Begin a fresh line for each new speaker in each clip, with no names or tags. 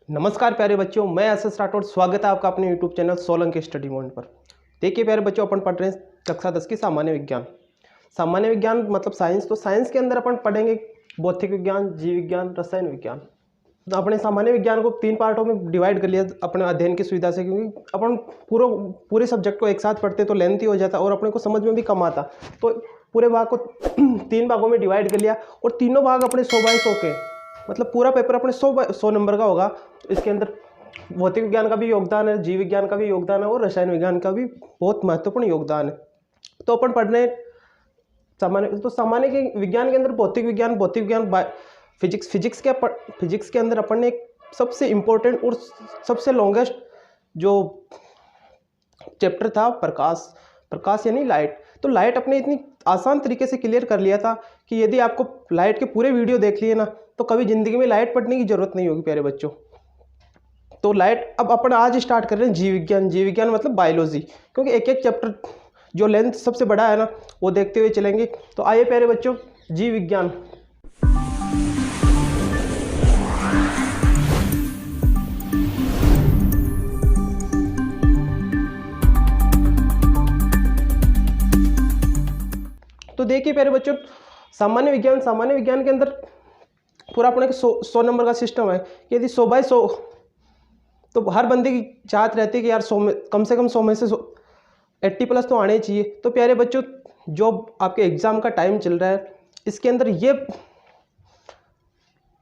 नमस्कार प्यारे बच्चों, मैं एस राठौड़। स्वागत है आपका अपने YouTube channel Solanki study mode पर। देखिए प्यारे बच्चों, अपन पढ़ रहे हैं कक्षा 10 की सामान्य विज्ञान। सामान्य विज्ञान मतलब साइंस। तो साइंस के अंदर अपन पढ़ेंगे भौतिक विज्ञान, जीव विज्ञान, रसायन विज्ञान। तो अपने सामान्य विज्ञान को 3 पार्टों में डिवाइड कर लिया अपने अध्ययन की सुविधा से, क्योंकि अपन पूरे सब्जेक्ट को एक साथ पढ़ते तो लेंथी हो जाता और अपने को समझ में भी कम आता। तो पूरे भाग को 3 भागों में डिवाइड कर लिया और तीनों भाग अपने 100/100 के, मतलब पूरा पेपर अपने 100 नंबर का होगा। इसके अंदर भौतिक विज्ञान का भी योगदान है, जीव विज्ञान का भी योगदान है और रसायन विज्ञान का भी बहुत महत्वपूर्ण योगदान है। तो अपन पढ़ने सामान्य के विज्ञान के अंदर भौतिक विज्ञान फिजिक्स के अंदर अपन ने एक सबसे इम्पोर्टेंट और सबसे लॉन्गेस्ट जो चैप्टर था प्रकाश यानी लाइट। तो लाइट अपने इतनी आसान तरीके से क्लियर कर लिया था कि यदि आपको लाइट के पूरे वीडियो देख लिए ना तो कभी ज़िंदगी में लाइट पढ़ने की ज़रूरत नहीं होगी प्यारे बच्चों। तो लाइट अब अपन आज स्टार्ट कर रहे हैं जीव विज्ञान मतलब बायोलॉजी, क्योंकि एक एक चैप्टर जो लेंथ सबसे बड़ा है ना वो देखते हुए चलेंगे। तो आइए प्यारे बच्चों, जीव विज्ञान। तो देखिए प्यारे बच्चों, सामान्य विज्ञान के अंदर पूरा अपने 100 नंबर का सिस्टम है। यदि 100/100 तो हर बंदे की चाहत रहती है कि यार 100 में कम से कम 100 में से 80+ तो आने चाहिए। तो प्यारे बच्चों, जो आपके एग्ज़ाम का टाइम चल रहा है इसके अंदर ये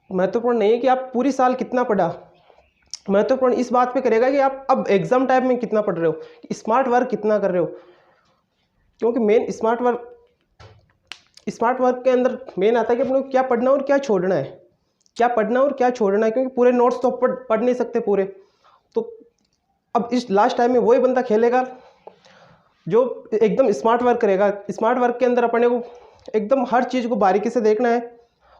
महत्वपूर्ण नहीं है कि आप पूरी साल कितना पढ़ा, महत्वपूर्ण इस बात पे करेगा कि आप अब एग्ज़ाम टाइम में कितना पढ़ रहे हो, स्मार्ट वर्क कितना कर रहे हो। क्योंकि मेन स्मार्ट वर्क के अंदर मेन आता है कि अपने को क्या पढ़ना और क्या छोड़ना है, क्योंकि पूरे नोट्स तो पढ़ नहीं सकते पूरे। तो अब इस लास्ट टाइम में वही बंदा खेलेगा जो एकदम स्मार्ट वर्क करेगा। स्मार्ट वर्क के अंदर अपने को एकदम हर चीज़ को बारीकी से देखना है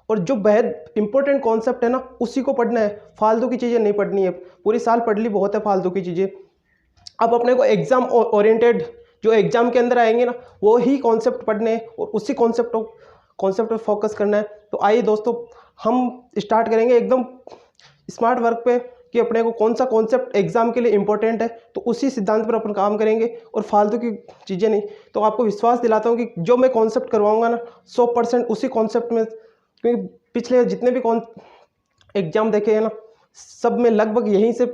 और जो बेहद इंपॉर्टेंट कॉन्सेप्ट है ना उसी को पढ़ना है, फालतू की चीज़ें नहीं पढ़नी है। पूरी साल पढ़ ली बहुत है फालतू की चीज़ें। अब अपने को एग्ज़ाम ओरिएंटेड जो एग्ज़ाम के अंदर आएंगे ना वो ही कॉन्सेप्ट पढ़ने हैं और उसी कॉन्सेप्ट पर फोकस करना है। तो आइए दोस्तों, हम स्टार्ट करेंगे एकदम स्मार्ट वर्क पे कि अपने को कौन सा कॉन्सेप्ट एग्ज़ाम के लिए इंपॉर्टेंट है, तो उसी सिद्धांत पर अपन काम करेंगे और फालतू की चीज़ें नहीं। तो आपको विश्वास दिलाता हूँ कि जो मैं कॉन्सेप्ट करवाऊँगा ना 100% उसी कॉन्सेप्ट में, क्योंकि पिछले जितने भी एग्ज़ाम देखे हैं ना सब में लगभग यहीं से,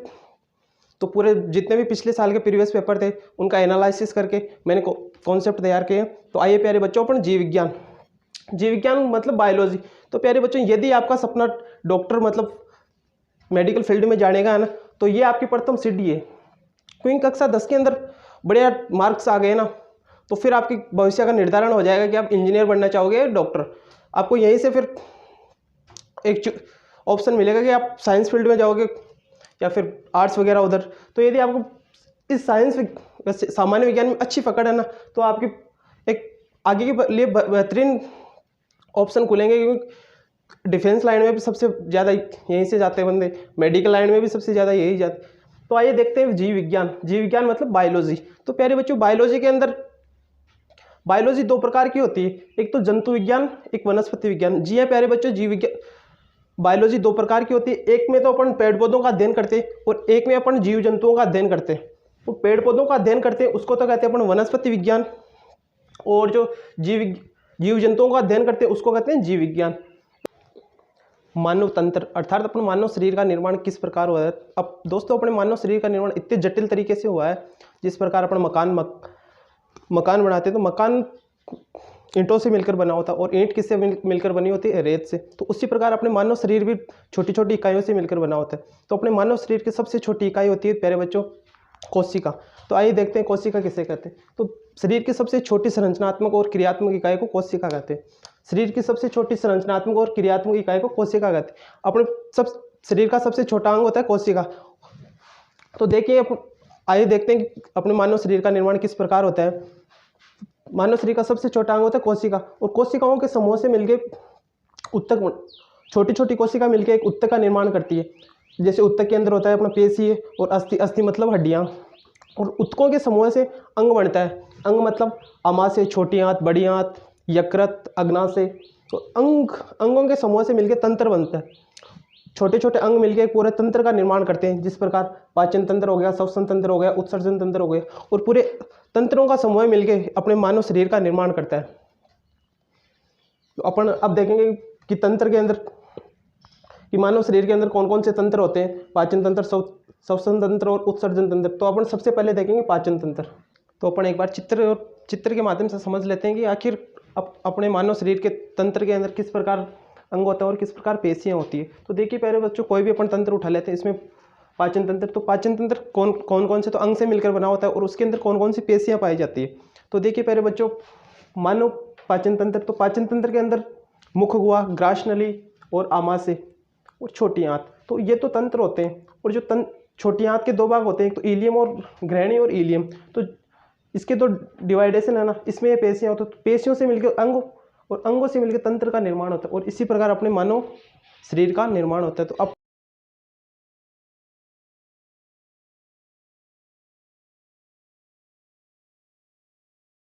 तो पूरे जितने भी पिछले साल के प्रीवियस पेपर थे उनका एनालिसिस करके मैंने कॉन्सेप्ट तैयार किए हैं। तो आइए प्यारे बच्चों, अपन जीव विज्ञान मतलब बायोलॉजी। तो प्यारे बच्चों, यदि आपका सपना डॉक्टर मतलब मेडिकल फील्ड में जाने का है ना तो ये आपकी प्रथम सीढ़ी है। क्योंकि कक्षा 10 के अंदर बढ़िया मार्क्स आ गए ना तो फिर आपके भविष्य का निर्धारण हो जाएगा कि आप इंजीनियर बनना चाहोगे या डॉक्टर। आपको यहीं से फिर एक ऑप्शन मिलेगा कि आप साइंस फील्ड में जाओगे या फिर आर्ट्स वगैरह उधर। तो यदि आपको इस सामान्य विज्ञान में अच्छी पकड़ है ना तो आपकी एक आगे के लिए बेहतरीन ऑप्शन खुलेंगे, क्योंकि डिफेंस लाइन में भी सबसे ज़्यादा यहीं से जाते हैं बंदे, मेडिकल लाइन में भी सबसे ज़्यादा यही जाते। तो आइए देखते हैं जीव विज्ञान मतलब बायोलॉजी। तो प्यारे बच्चों, बायोलॉजी के अंदर बायोलॉजी 2 प्रकार की होती है, एक तो जंतु विज्ञान, एक वनस्पति विज्ञान। जी हाँ प्यारे बच्चों, जीव विज्ञान बायोलॉजी 2 प्रकार की होती है। एक में तो अपन पेड़ पौधों का अध्ययन करते हैं और एक में अपन जीव जंतुओं का अध्ययन करते हैं। तो पेड़ पौधों का अध्ययन करते हैं उसको तो कहते हैं अपन वनस्पति विज्ञान, और जो जीव जंतुओं का अध्ययन करते हैं उसको कहते हैं जीव विज्ञान। मानव तंत्र अर्थात अपन मानव शरीर का निर्माण किस प्रकार हुआ है। अब दोस्तों, अपने मानव शरीर का निर्माण इतने जटिल तरीके से हुआ है, जिस प्रकार अपन मकान बनाते हैं तो मकान ईंटों से मिलकर बना होता है और ईंट किससे मिलकर बनी होती है, रेत से। तो उसी प्रकार अपने मानव शरीर भी छोटी छोटी इकाइयों से मिलकर बना होता है। तो अपने मानव शरीर की सबसे छोटी इकाई होती है प्यारे बच्चों कोशिका। तो आइए देखते हैं कोशिका किसे कहते हैं। तो शरीर की सबसे छोटी संरचनात्मक और क्रियात्मक इकाई को कोशिका कहते हैं। शरीर की सबसे छोटी संरचनात्मक और क्रियात्मक इकाई को कोशिका कहते हैं। अपने शरीर का सबसे छोटा अंग होता है कोशिका। तो देखिए, आइए देखते हैं कि अपने मानव शरीर का निर्माण किस प्रकार होता है। मानव शरीर का सबसे छोटा अंग होता है कोशिका, और कोशिकाओं के समूह से मिलकर उत्तक, छोटी छोटी कोशिका मिलकर एक उत्तक का निर्माण करती है। जैसे उत्तक के अंदर होता है अपना पेशी है और अस्थि मतलब हड्डियाँ, और उत्तकों के समूह से अंग बनता है। अंग मतलब अमाशय, छोटी आंत, बड़ी आंत, यकृत, अग्नाशय। तो अंगों के समूह से मिलकर तंत्र बनता है। छोटे छोटे अंग मिलकर एक पूरे तंत्र का निर्माण करते हैं, जिस प्रकार पाचन तंत्र हो गया, श्वसन तंत्र हो गया, उत्सर्जन तंत्र हो गया, और पूरे तंत्रों का समूह मिलकर अपने मानव शरीर का निर्माण करता है। तो अपन अब देखेंगे कि तंत्र के अंदर, कि मानव शरीर के अंदर कौन कौन से तंत्र होते हैं, पाचन तंत्र, श्वसन तंत्र और उत्सर्जन तंत्र। तो अपन सबसे पहले देखेंगे पाचन तंत्र। तो अपन एक बार चित्र के माध्यम से समझ लेते हैं कि आखिर अपने मानव शरीर के तंत्र के अंदर किस प्रकार अंग होता है और किस प्रकार पेशियाँ होती है। तो देखिए पहले बच्चों, कोई भी अपन तंत्र उठा लेते हैं, इसमें पाचन तंत्र, तो पाचन तंत्र कौन से तो अंग से मिलकर बना होता है, और उसके अंदर कौन कौन सी पेशियाँ पाई जाती है। तो देखिए पहले बच्चों, मानव पाचन तंत्र, तो पाचन तंत्र के अंदर मुख हुआ, ग्रासनली और आमाशय और छोटी आंत, तो ये तो तंत्र होते हैं। और जो छोटी आंत के दो भाग होते हैं, एक तो इलियम और ग्रहणी और इलियम, तो इसके दो डिवाइडेशन है ना, इसमें ये पेशियाँ होती है। तो पेशियों से मिलकर अंग और अंगों से मिलकर तंत्र का निर्माण होता है, और इसी प्रकार अपने मानव शरीर का निर्माण होता है। तो अब